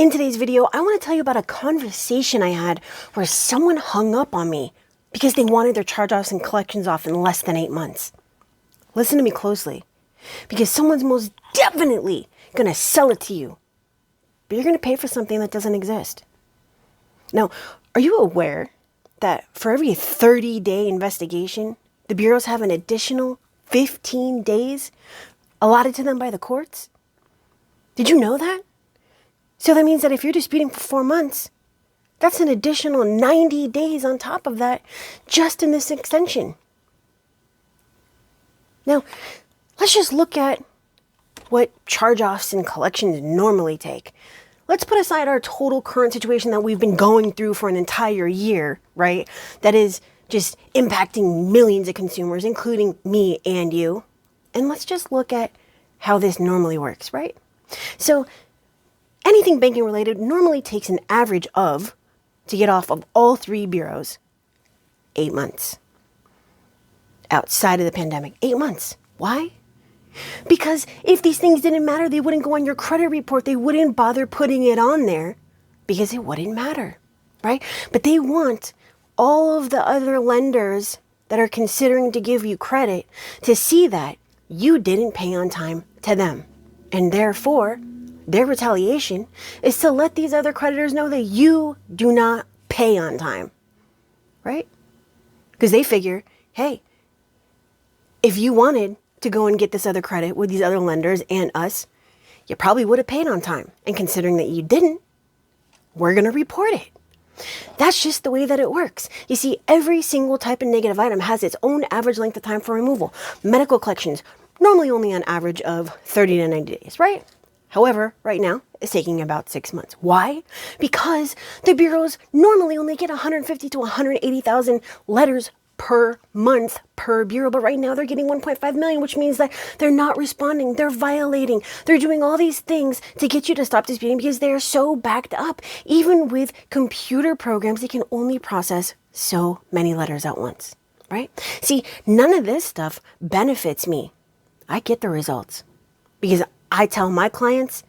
In today's video, I want to tell you about a conversation I had where someone hung up on me because they wanted their charge-offs and collections off in less than 8 months. Listen to me closely, because someone's most definitely going to sell it to you, but you're going to pay for something that doesn't exist. Now, are you aware that for every 30-day investigation, the bureaus have an additional 15 days allotted to them by the courts? Did you know that? So that means that if you're disputing for 4 months, that's an additional 90 days on top of that just in this extension. Now, let's just look at what charge-offs and collections normally take. Let's put aside our total current situation that we've been going through for an entire year, right? That is just impacting millions of consumers, including me and you. And let's just look at how this normally works, right? So anything banking related normally takes an average of, to get off of all 3 bureaus, 8 months. Outside of the pandemic, 8 months. Why? Because if these things didn't matter, they wouldn't go on your credit report. They wouldn't bother putting it on there because it wouldn't matter, right? But they want all of the other lenders that are considering to give you credit to see that you didn't pay on time to them. And therefore, their retaliation is to let these other creditors know that you do not pay on time, right? Because they figure, hey, if you wanted to go and get this other credit with these other lenders and us, you probably would have paid on time. And considering that you didn't, we're going to report it. That's just the way that it works. You see, every single type of negative item has its own average length of time for removal. Medical collections, normally only on average of 30 to 90 days, right? However, right now, it's taking about 6 months. Why? Because the bureaus normally only get 150 to 180,000 letters per month per bureau, but right now they're getting 1.5 million, which means that they're not responding, they're violating, they're doing all these things to get you to stop disputing because they are so backed up. Even with computer programs, they can only process so many letters at once, right? See, none of this stuff benefits me. I get the results because I tell my clients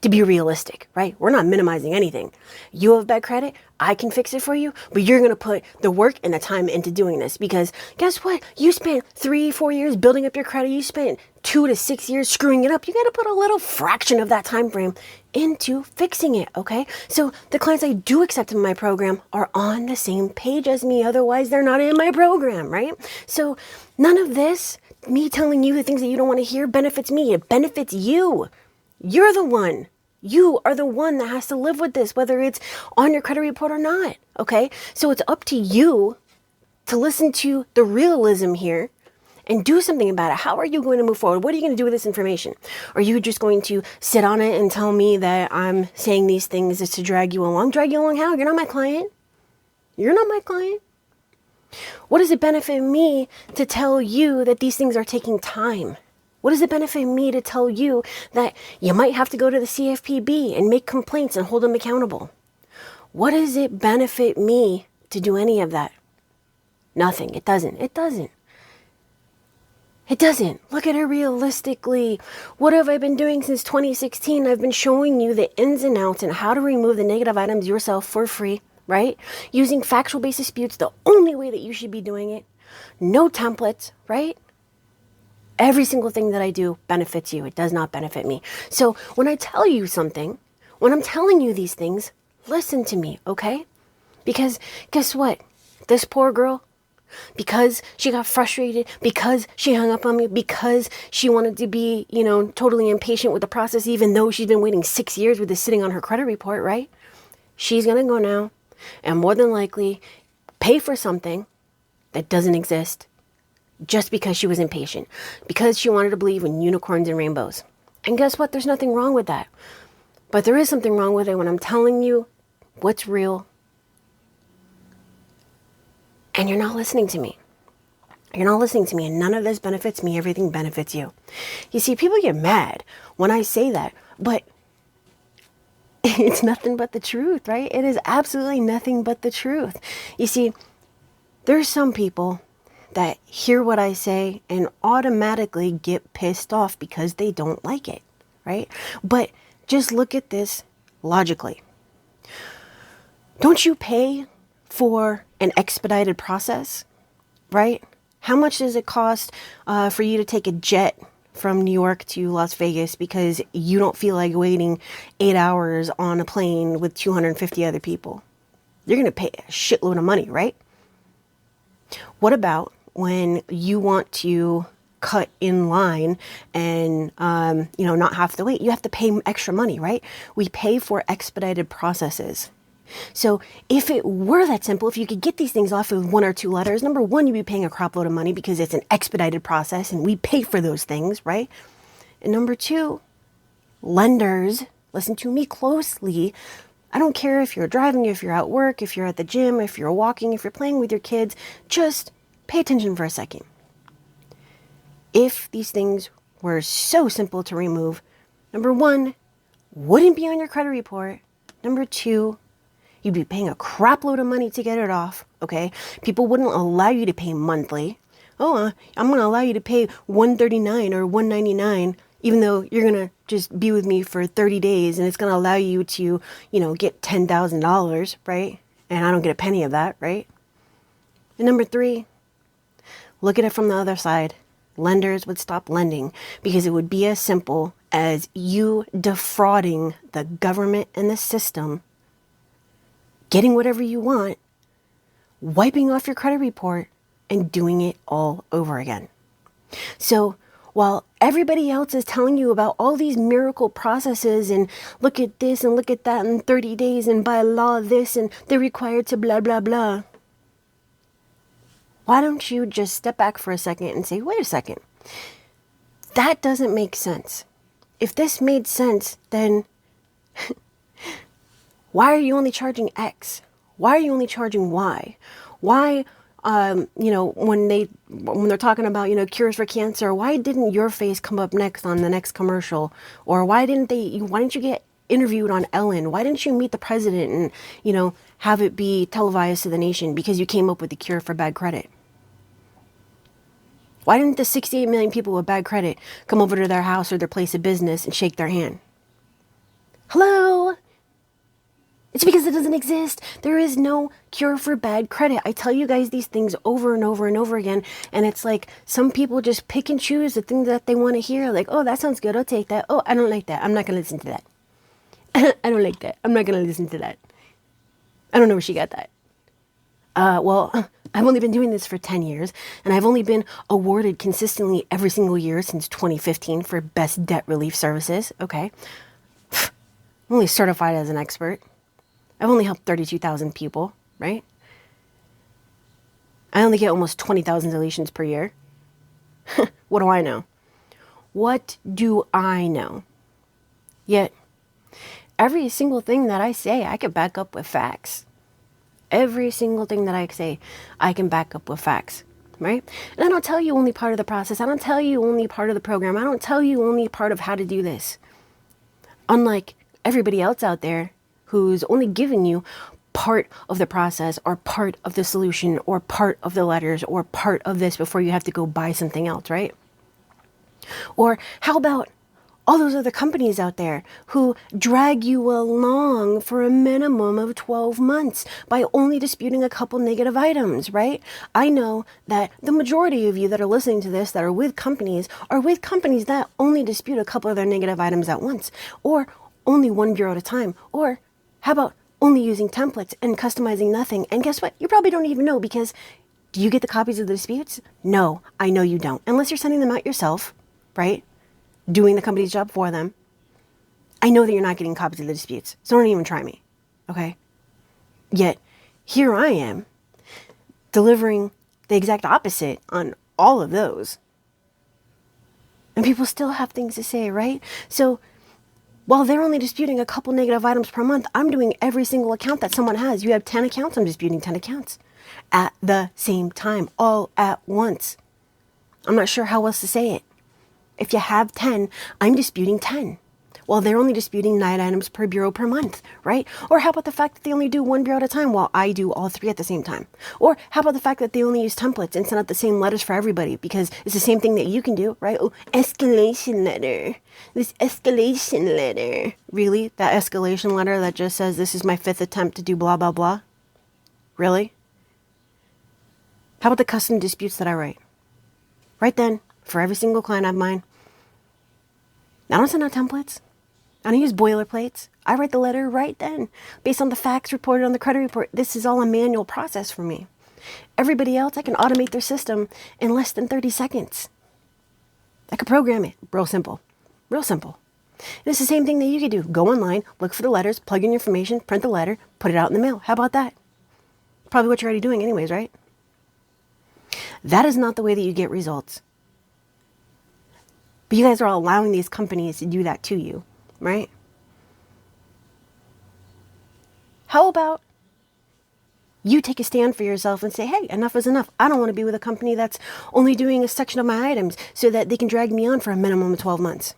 to be realistic, right? We're not minimizing anything. You have bad credit, I can fix it for you, but you're going to put the work and the time into doing this because guess what? You spent 3-4 years building up your credit. You spent 2 to 6 years screwing it up. You got to put a little fraction of that time frame into fixing it, okay? So the clients I do accept in my program are on the same page as me. Otherwise, they're not in my program, right? So none of this, me telling you the things that you don't want to hear, benefits me. It benefits you. You're the one. You are the one that has to live with this, whether it's on your credit report or not, okay? So it's up to you to listen to the realism here and do something about it. How are you going to move forward? What are you going to do with this information? Are you just going to sit on it and tell me that I'm saying these things just to drag you along? Drag you along how? You're not my client. You're not my client. What does it benefit me to tell you that these things are taking time? What does it benefit me to tell you that you might have to go to the CFPB and make complaints and hold them accountable? What does it benefit me to do any of that? Nothing. It doesn't. It doesn't. It doesn't. Look at it realistically. What have I been doing since 2016? I've been showing you the ins and outs and how to remove the negative items yourself for free, right? Using factual-based disputes, the only way that you should be doing it. No templates, right? Every single thing that I do benefits you. It does not benefit me. So when I tell you something, when I'm telling you these things, listen to me, okay? Because guess what? This poor girl, because she got frustrated, because she hung up on me, because she wanted to be, totally impatient with the process, even though she's been waiting 6 years with this sitting on her credit report, right? She's going to go now and more than likely pay for something that doesn't exist. Just because she was impatient, because she wanted to believe in unicorns and rainbows. And guess what? There's nothing wrong with that. But there is something wrong with it when I'm telling you what's real and you're not listening to me. You're not listening to me, and none of this benefits me. Everything benefits you. You see, people get mad when I say that, but it's nothing but the truth, right? It is absolutely nothing but the truth. You see, there's some people that hear what I say and automatically get pissed off because they don't like it, right? But just look at this logically. Don't you pay for an expedited process, right? How much does it cost for you to take a jet from New York to Las Vegas because you don't feel like waiting 8 hours on a plane with 250 other people? You're going to pay a shitload of money, right? What about when you want to cut in line and, not have to wait? You have to pay extra money, right? We pay for expedited processes. So if it were that simple, if you could get these things off with 1 or 2 letters, number one, you'd be paying a crap load of money because it's an expedited process and we pay for those things, right? And number two, lenders, listen to me closely. I don't care if you're driving, if you're at work, if you're at the gym, if you're walking, if you're playing with your kids, just pay attention for a second. If these things were so simple to remove, number one, wouldn't be on your credit report. Number two, you'd be paying a crap load of money to get it off, okay? People wouldn't allow you to pay monthly. I'm going to allow you to pay $139 or $199, even though you're going to just be with me for 30 days and it's going to allow you to, get $10,000, right? And I don't get a penny of that, right? And number three, look at it from the other side. Lenders would stop lending because it would be as simple as you defrauding the government and the system, getting whatever you want, wiping off your credit report, and doing it all over again. So while everybody else is telling you about all these miracle processes and look at this and look at that in 30 days and by law this and they're required to blah, blah, blah, why don't you just step back for a second and say, wait a second, that doesn't make sense. If this made sense, then why are you only charging X? Why are you only charging Y? Why, when they're talking about, cures for cancer, why didn't your face come up next on the next commercial? Or why didn't you get interviewed on Ellen? Why didn't you meet the president and, have it be televised to the nation because you came up with the cure for bad credit? Why didn't the 68 million people with bad credit come over to their house or their place of business and shake their hand? Hello? It's because it doesn't exist. There is no cure for bad credit. I tell you guys these things over and over and over again. And it's like some people just pick and choose the things that they want to hear. Like, oh, that sounds good. I'll take that. Oh, I don't like that. I'm not going to listen to that. I don't like that. I'm not going to listen to that. I don't know where she got that. Well, I've only been doing this for 10 years, and I've only been awarded consistently every single year since 2015 for Best Debt Relief Services. Okay. I'm only certified as an expert. I've only helped 32,000 people, right? I only get almost 20,000 deletions per year. What do I know? What do I know? Yet, every single thing that I say, I can back up with facts. Every single thing that I say, I can back up with facts, right? And I don't tell you only part of the process. I don't tell you only part of the program. I don't tell you only part of how to do this. Unlike everybody else out there who's only giving you part of the process or part of the solution or part of the letters or part of this before you have to go buy something else, right? Or how about all those other companies out there who drag you along for a minimum of 12 months by only disputing a couple negative items, right? I know that the majority of you that are listening to this that are with companies that only dispute a couple of their negative items at once, or only one bureau at a time, or how about only using templates and customizing nothing? And guess what? You probably don't even know, because do you get the copies of the disputes? No, I know you don't. Unless you're sending them out yourself, right? Doing the company's job for them. I know that you're not getting copies of the disputes, so don't even try me, okay? Yet, here I am, delivering the exact opposite on all of those. And people still have things to say, right? So, while they're only disputing a couple negative items per month, I'm doing every single account that someone has. You have 10 accounts, I'm disputing 10 accounts at the same time, all at once. I'm not sure how else to say it. If you have 10, I'm disputing 10. Well, they're only disputing 9 items per bureau per month, right? Or how about the fact that they only do 1 bureau at a time while I do all 3 at the same time? Or how about the fact that they only use templates and send out the same letters for everybody because it's the same thing that you can do, right? Oh, escalation letter. This escalation letter. Really? That escalation letter that just says this is my 5th attempt to do blah, blah, blah? Really? How about the custom disputes that I write? Right then, for every single client of mine, I don't send out templates. I don't use boilerplates. I write the letter right then, based on the facts reported on the credit report. This is all a manual process for me. Everybody else, I can automate their system in less than 30 seconds. I could program it. Real simple. Real simple. And it's the same thing that you could do. Go online, look for the letters, plug in your information, print the letter, put it out in the mail. How about that? Probably what you're already doing anyways, right? That is not the way that you get results. But you guys are all allowing these companies to do that to you, right? How about you take a stand for yourself and say, hey, enough is enough. I don't want to be with a company that's only doing a section of my items so that they can drag me on for a minimum of 12 months.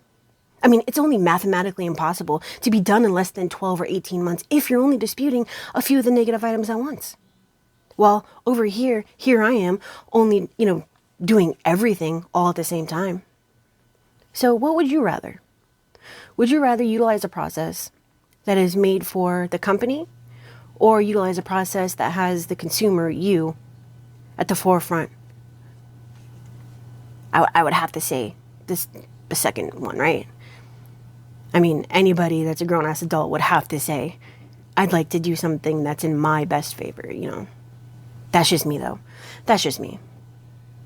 I mean, it's only mathematically impossible to be done in less than 12 or 18 months if you're only disputing a few of the negative items at once. Well, over here I am only, doing everything all at the same time. So what would you rather? Would you rather utilize a process that is made for the company or utilize a process that has the consumer, you, at the forefront? I would have to say the second one, right? I mean, anybody that's a grown-ass adult would have to say, I'd like to do something that's in my best favor, That's just me, though. That's just me.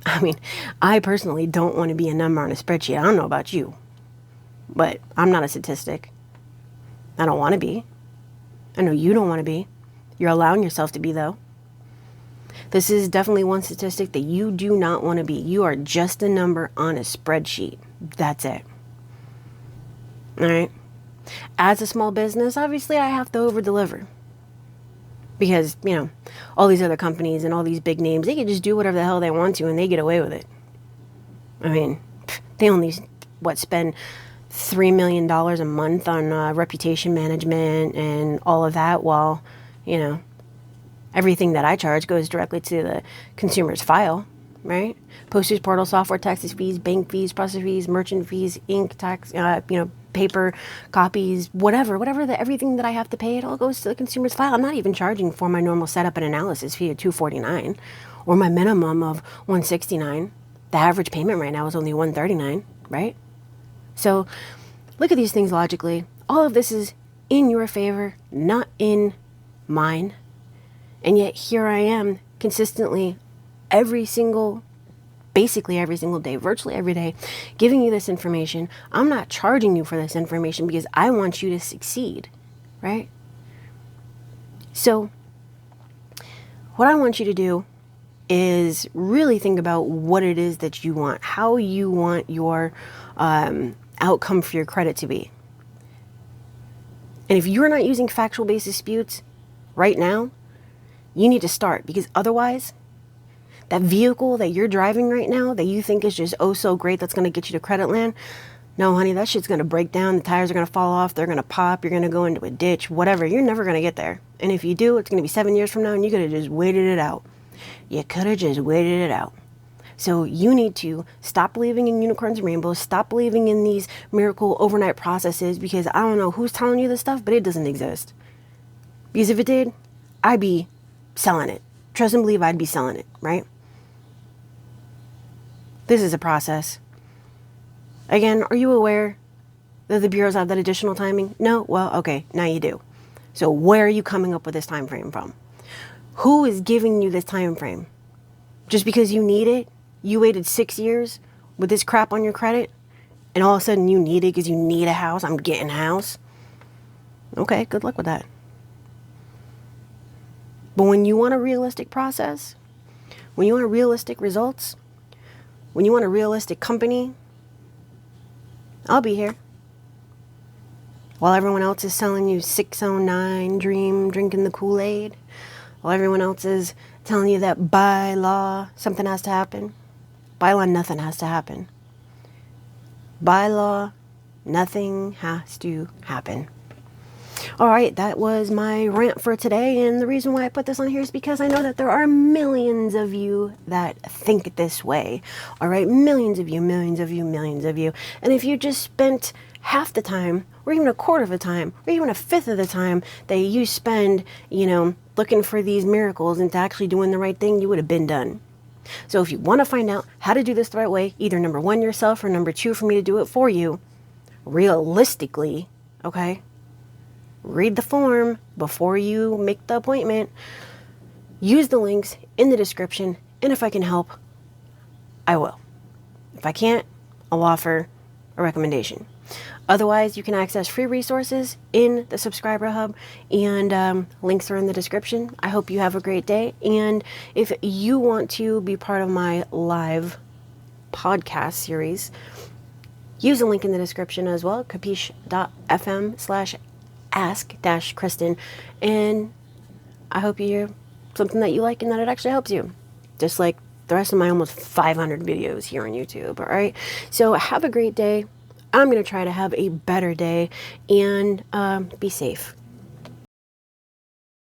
I mean, I personally don't want to be a number on a spreadsheet. I don't know about you, but I'm not a statistic. I don't want to be. I know you don't want to be. You're allowing yourself to be, though. This is definitely one statistic that you do not want to be. You are just a number on a spreadsheet. That's it. All right? As a small business, obviously I have to over-deliver. Because, all these other companies and all these big names, they can just do whatever the hell they want to and they get away with it. I mean, they only, spend $3 million a month on reputation management and all of that while, everything that I charge goes directly to the consumer's file, right? Postage, portal, software, taxes, fees, bank fees, processing fees, merchant fees, ink, tax, paper, copies, whatever, everything that I have to pay, it all goes to the consumer's file. I'm not even charging for my normal setup and analysis fee of $249 or my minimum of $169. The average payment right now is only $139, right? So look at these things logically. All of this is in your favor, not in mine. And yet here I am consistently basically every single day, virtually every day, giving you this information. I'm not charging you for this information because I want you to succeed, right? So what I want you to do is really think about what it is that you want, how you want your outcome for your credit to be. And if you're not using factual-based disputes right now, you need to start, because otherwise, that vehicle that you're driving right now that you think is just oh so great, that's going to get you to credit land, no, honey, that shit's going to break down. The tires are going to fall off. They're going to pop. You're going to go into a ditch, whatever. You're never going to get there. And if you do, it's going to be 7 years from now, and you could have just waited it out. You could have just waited it out. So you need to stop believing in unicorns and rainbows. Stop believing in these miracle overnight processes, because I don't know who's telling you this stuff, but it doesn't exist. Because if it did, I'd be selling it. Trust and believe I'd be selling it, right? This is a process. Again, are you aware that the bureaus have that additional timing? No? Well, okay, now you do. So where are you coming up with this time frame from? Who is giving you this time frame? Just because you need it? You waited 6 years with this crap on your credit, and all of a sudden you need it because you need a house? I'm getting a house. Okay, good luck with that. But when you want a realistic process, when you want realistic results, when you want a realistic company, I'll be here. While everyone else is selling you 609 dream, drinking the Kool-Aid. While everyone else is telling you that by law, something has to happen. By law, nothing has to happen. By law, Nothing has to happen. All right, that was my rant for today, and the reason why I put this on here is because I know that there are millions of you that think this way. All right, millions of you, millions of you, millions of you. And if you just spent half the time, or even a quarter of the time, or even a fifth of the time that you spend, looking for these miracles into actually doing the right thing, you would have been done. So if you want to find out how to do this the right way, either number one, yourself, or number two, for me to do it for you, realistically, okay? Read the form before you make the appointment. Use the links in the description, and if I can help, I will. If I can't, I'll offer a recommendation. Otherwise, you can access free resources in the subscriber hub, and links are in the description. I hope you have a great day, and if you want to be part of my live podcast series, use the link in the description as well, capiche.fm/ask-Kristen, and I hope you hear something that you like and that it actually helps you, just like the rest of my almost 500 videos here on YouTube. All right, so have a great day. I'm going to try to have a better day, and be safe.